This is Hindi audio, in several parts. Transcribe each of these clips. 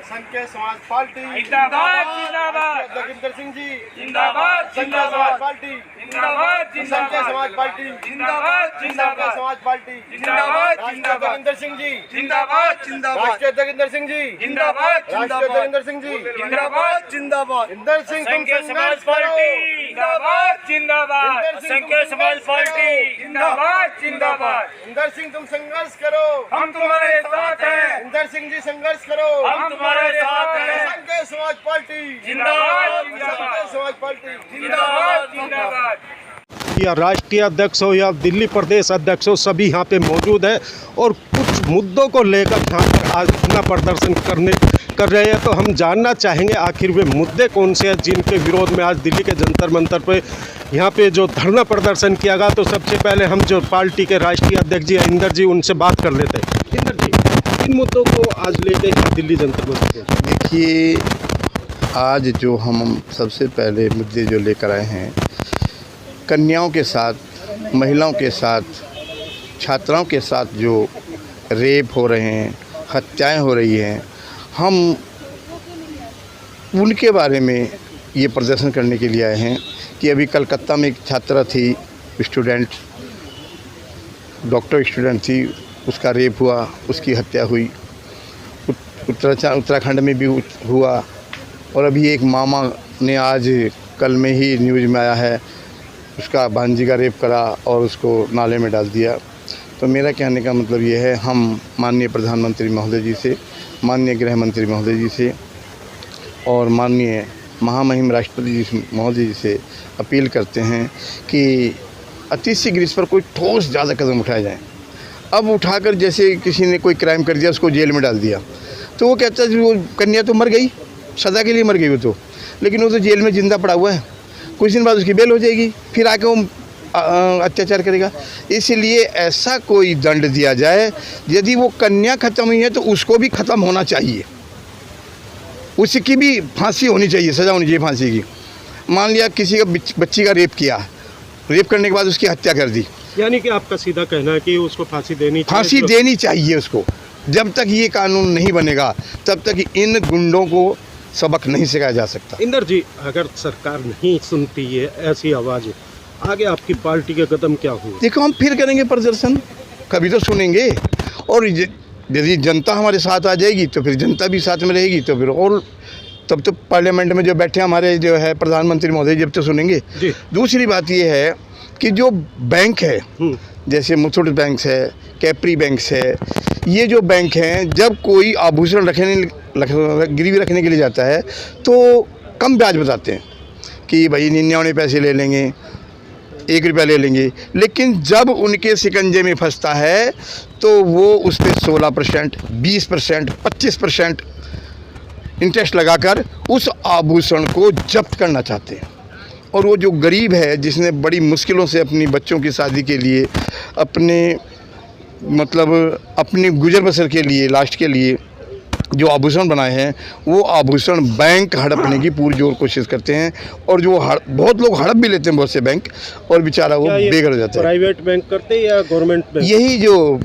संख्या समाज पार्टी जिंदाबाद जिंदाबाद जोगिंदर सिंह जी जिंदाबाद संख्या समाज पार्टी जिंदाबाद संख्या समाज पार्टी जिंदाबाद संख्या जिंदाबाद समाज पार्टी जिंदाबाद राष्ट्रीय जोगिंदर सिंह जी जिंदाबाद जिंदाबाद राष्ट्रीय जोगिंदर सिंह जी जिंदाबाद राष्ट्रीय जोगिंदर सिंह जी जिंदाबाद जिंदाबाद इंदर सिंह तुम संख्या समाज संघर्ष पार्टी करो जिंदाबाद जिंदाबाद इंदर सिंह संख्या तुम समाज संघर्ष पार्टी करो। जिंदाबाद जिंदाबाद इंदर सिंह तुम संघर्ष करो हम तुम्हारे साथ हैं इंदर सिंह जी संघर्ष करो हम तुम्हारे साथ हैं संख्या समाज पार्टी जिंदाबाद संख्या जिंदाबाद समाज पार्टी जिंदाबाद जिंदाबाद या राष्ट्रीय अध्यक्ष हो या दिल्ली प्रदेश अध्यक्ष हो, सभी यहाँ पे मौजूद है और कुछ मुद्दों को लेकर यहाँ पर आज अपना प्रदर्शन कर रहे हैं। तो हम जानना चाहेंगे आखिर वे मुद्दे कौन से हैं जिनके विरोध में आज दिल्ली के जंतर मंतर पे यहाँ पे जो धरना प्रदर्शन किया गया। तो सबसे पहले हम जो पार्टी के राष्ट्रीय अध्यक्ष जी इंदर जी, उनसे बात कर लेते हैं। इंदर जी, इन मुद्दों को आज लेके दिल्ली जंतर मंतर पे देखिए, आज जो हम सबसे पहले मुद्दे जो लेकर आए हैं, कन्याओं के साथ, महिलाओं के साथ, छात्राओं के साथ जो रेप हो रहे हैं, हत्याएं हो रही हैं, हम उनके बारे में ये प्रदर्शन करने के लिए आए हैं कि अभी कलकत्ता में एक छात्रा थी, स्टूडेंट, डॉक्टर स्टूडेंट थी, उसका रेप हुआ, उसकी हत्या हुई। उत्तराखंड में भी हुआ और अभी एक मामा ने आज कल में ही न्यूज़ में आया है, उसका भांजी का रेप करा और उसको नाले में डाल दिया। तो मेरा कहने का मतलब ये है, हम माननीय प्रधानमंत्री महोदय जी से, माननीय गृह मंत्री महोदय जी से और माननीय महामहिम राष्ट्रपति जी महोदय जी से अपील करते हैं कि अति शीघ्र इस पर कोई ठोस ज़्यादा कदम उठाए जाएँ। अब उठाकर जैसे किसी ने कोई क्राइम कर दिया, उसको जेल में डाल दिया, तो वो कहता है वो कन्या तो मर गई, सदा के लिए मर गई वो तो, लेकिन वो तो जेल में जिंदा पड़ा हुआ है, कुछ दिन बाद उसकी बेल हो जाएगी, फिर आके वो अत्याचार करेगा। इसलिए ऐसा कोई दंड दिया जाए, यदि वो कन्या ख़त्म हुई है तो उसको भी ख़त्म होना चाहिए, उसकी भी फांसी होनी चाहिए, सज़ा होनी चाहिए फांसी की। मान लिया किसी का बच्ची का रेप किया, रेप करने के बाद उसकी हत्या कर दी, यानी कि आपका सीधा कहना है कि उसको फांसी देनी चाहिए। फांसी देनी चाहिए उसको। जब तक ये कानून नहीं बनेगा तब तक इन गुंडों को सबक नहीं सिखाया जा सकता। इंदर जी, अगर सरकार नहीं सुनती है ऐसी आवाज़, आगे आपकी पार्टी के कदम क्या होंगे? देखो, हम फिर करेंगे प्रदर्शन, कभी तो सुनेंगे, और यदि जनता हमारे साथ आ जाएगी तो फिर जनता भी साथ में रहेगी, तो फिर और तब तो पार्लियामेंट में जो बैठे हमारे जो है प्रधानमंत्री महोदय जब तो सुनेंगे। दूसरी बात ये है कि जो बैंक है, जैसे मुथूट बैंक है, कैपरी बैंक है, ये जो बैंक हैं, जब कोई आभूषण गिरवी रखने के लिए जाता है तो कम ब्याज बताते हैं कि भाई 99 पैसे ले लेंगे, 1 रुपया ले लेंगे, लेकिन जब उनके शिकंजे में फंसता है तो वो उस पर 16%, 20%, 25% इंटरेस्ट लगाकर उस आभूषण को जब्त करना चाहते हैं। और वो जो गरीब है, जिसने बड़ी मुश्किलों से अपनी बच्चों की शादी के लिए, अपनी गुजर बसर के लिए, लास्ट के लिए जो आभूषण बनाए हैं, वो आभूषण बैंक हड़पने की पूरी जोर कोशिश करते हैं। और जो बहुत लोग हड़प भी लेते हैं, बहुत से बैंक, और बेचारा वो बेघर हो जाता है। प्राइवेट बैंक करते हैं या गवर्नमेंट बैंक? यही जो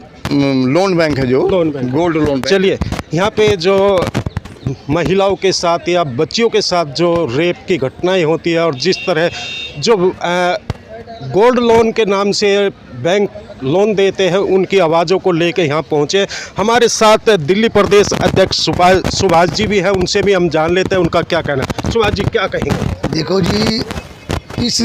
लोन बैंक है, जो गोल्ड लोन बैंक। चलिए, यहाँ पे जो महिलाओं के साथ या बच्चियों के साथ जो रेप की घटनाएं होती है और जिस तरह जो गोल्ड लोन के नाम से बैंक लोन देते हैं, उनकी आवाज़ों को लेकर यहाँ पहुँचे। हमारे साथ दिल्ली प्रदेश अध्यक्ष सुभाष जी भी हैं, उनसे भी हम जान लेते हैं उनका क्या कहना है। सुभाष जी, क्या कहेंगे? देखो जी, इस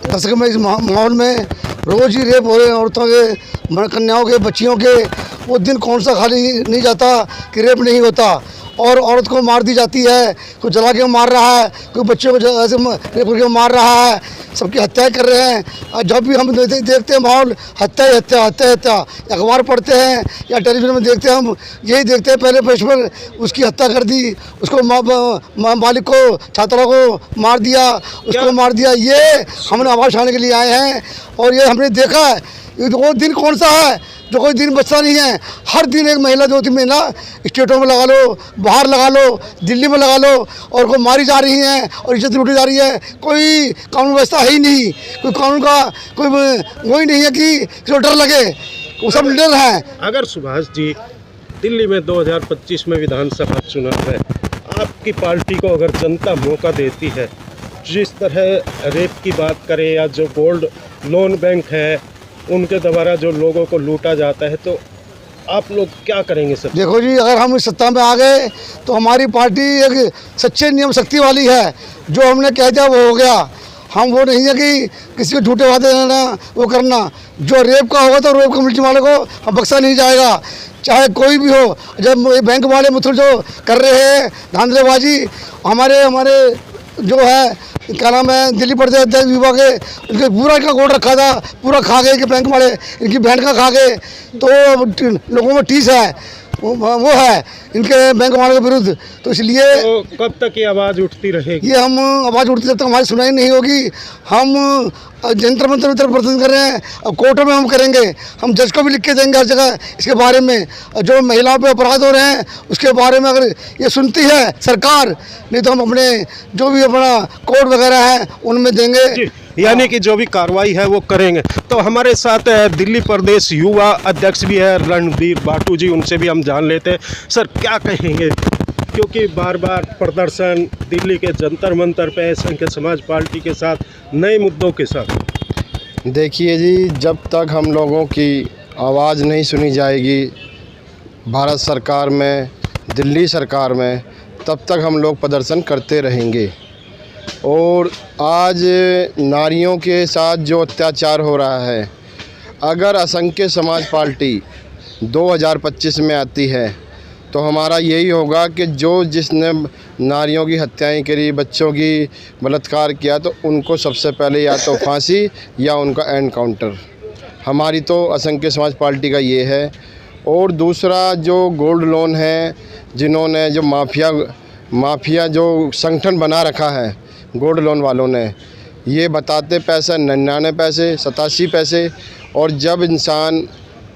दशक में, इस माहौल में रोज़ ही रेप हो रहे हैं औरतों के, कन्याओं के, बच्चियों के। वो दिन कौन सा खाली नहीं जाता कि रेप नहीं होता, और औरत को मार दी जाती है, कोई जला के मार रहा है, कोई बच्चों को ऐसे रेप करके मार रहा है, सबकी हत्याएं कर रहे हैं। और जब भी हम देखते हैं माहौल, हत्या हत्या हत्या हत्या, अखबार पढ़ते हैं या टेलीविज़न में देखते हैं, हम यही देखते हैं, पहले पेश पर उसकी हत्या कर दी, उसको मालिक को, छात्रों को मार दिया, उसको मार दिया। ये हमने आवाज़ उठाने के लिए आए हैं और ये हमने देखा है। वो दिन कौन सा है जो कोई दिन बचता नहीं है? हर दिन एक महिला, 2-3 महिला स्टेटों में लगा लो, बाहर लगा लो, दिल्ली में लगा लो, और को मारी जा रही हैं और इज्जत लूटी जा रही है। कोई कानून व्यवस्था है ही नहीं, कोई कानून का कोई वही नहीं है कि किसी को डर लगे। वो सब लीडर हैं। अगर सुभाष जी दिल्ली में 2025 में विधानसभा चुनाव है, आपकी पार्टी को अगर जनता मौका देती है, जिस तरह रेप की बात करें या जो गोल्ड लोन बैंक है उनके द्वारा जो लोगों को लूटा जाता है, तो आप लोग क्या करेंगे सर? देखो जी, अगर हम इस सत्ता में आ गए तो हमारी पार्टी एक सच्चे नियम शक्ति वाली है। जो हमने कह दिया वो हो गया। हम वो नहीं है कि किसी को झूठे वादे देना, वो करना। जो रेप का होगा तो रेप कमेटी वाले को हम बख्शा नहीं जाएगा, चाहे कोई भी हो। जब बैंक वाले मतलब जो कर रहे हैं धांधलेबाजी, हमारे जो है क्या नाम है दिल्ली प्रदेश अध्यक्ष विभाग के, उनके पूरा का गोड़ रखा था, पूरा खा गए कि बैंक वाले, इनकी बहन का खा गए। तो लोगों में टीस है, वो है इनके बैंक वालों के विरुद्ध। तो इसलिए तो कब तक ये आवाज़ उठती रहेगी? ये हम आवाज़ उठती जब तक हमारी सुनाई नहीं होगी। हम जंतर मंतर में प्रदर्शन कर रहे हैं, अब कोर्टों में हम करेंगे। हम जज को भी लिख के देंगे हर जगह इसके बारे में। जो महिलाओं पे अपराध हो रहे हैं उसके बारे में अगर ये सुनती है सरकार, नहीं तो हम अपने जो भी अपना कोर्ट वगैरह है उनमें देंगे। यानी कि जो भी कार्रवाई है वो करेंगे। तो हमारे साथ दिल्ली प्रदेश युवा अध्यक्ष भी है रणबीर बाटू जी, उनसे भी हम जान लेते हैं। सर क्या कहेंगे, क्योंकि बार बार प्रदर्शन दिल्ली के जंतर मंतर पे संघ समाज पार्टी के साथ नए मुद्दों के साथ? देखिए जी, जब तक हम लोगों की आवाज़ नहीं सुनी जाएगी भारत सरकार में, दिल्ली सरकार में, तब तक हम लोग प्रदर्शन करते रहेंगे। और आज नारियों के साथ जो अत्याचार हो रहा है, अगर असंख्य समाज पार्टी 2025 में आती है तो हमारा यही होगा कि जिसने नारियों की हत्याएं करी, बच्चों की बलात्कार किया, तो उनको सबसे पहले या तो फांसी या उनका एनकाउंटर। हमारी तो असंख्य समाज पार्टी का ये है। और दूसरा जो गोल्ड लोन है, जिन्होंने जो माफिया जो संगठन बना रखा है गोल्ड लोन वालों ने, ये बताते पैसा 99 पैसे 87 पैसे। और जब इंसान,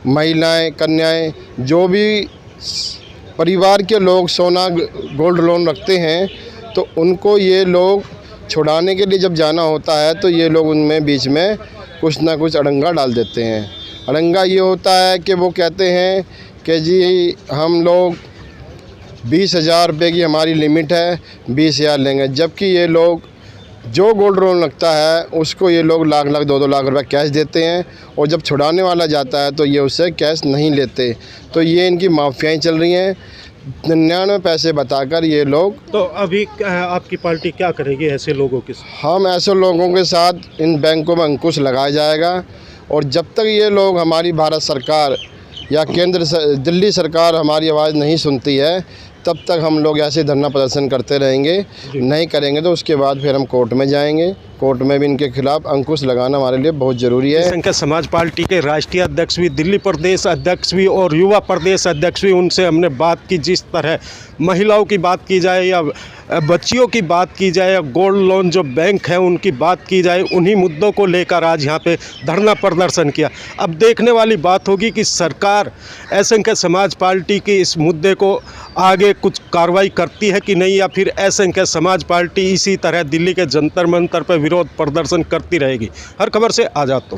महिलाएं, कन्याएं, जो भी परिवार के लोग सोना गोल्ड लोन रखते हैं, तो उनको ये लोग छुड़ाने के लिए जब जाना होता है तो ये लोग उनमें बीच में कुछ ना कुछ अड़ंगा डाल देते हैं। अड़ंगा ये होता है कि वो कहते हैं कि जी हम लोग 20,000 रुपये की हमारी लिमिट है, 20,000 लेंगे। जबकि ये लोग जो गोल्ड लोन लगता है उसको ये लोग लाख 2-2 लाख रुपए कैश देते हैं। और जब छुड़ाने वाला जाता है तो ये उससे कैश नहीं लेते। तो ये इनकी माफियाएँ चल रही हैं। 99 पैसे बताकर ये लोग। तो अभी आपकी पार्टी क्या करेगी ऐसे लोगों के साथ? हम ऐसे लोगों के साथ इन बैंकों में अंकुश लगाया जाएगा। और जब तक ये लोग, हमारी भारत सरकार या दिल्ली सरकार हमारी आवाज़ नहीं सुनती है, तब तक हम लोग ऐसे धरना प्रदर्शन करते रहेंगे। नहीं करेंगे तो उसके बाद फिर हम कोर्ट में जाएंगे। कोर्ट में भी इनके खिलाफ अंकुश लगाना हमारे लिए बहुत ज़रूरी है। संघ समाज पार्टी के राष्ट्रीय अध्यक्ष भी, दिल्ली प्रदेश अध्यक्ष भी और युवा प्रदेश अध्यक्ष भी, उनसे हमने बात की। जिस तरह महिलाओं की बात की जाए या बच्चियों की बात की जाए या गोल्ड लोन जो बैंक है उनकी बात की जाए, उन्हीं मुद्दों को लेकर आज यहाँ पे धरना प्रदर्शन किया। अब देखने वाली बात होगी कि सरकार असंख्य समाज पार्टी के इस मुद्दे को आगे कुछ कार्रवाई करती है कि नहीं, या फिर असंख्य समाज पार्टी इसी तरह दिल्ली के जंतर मंतर पर विरोध प्रदर्शन करती रहेगी। हर खबर से आज़ाद तो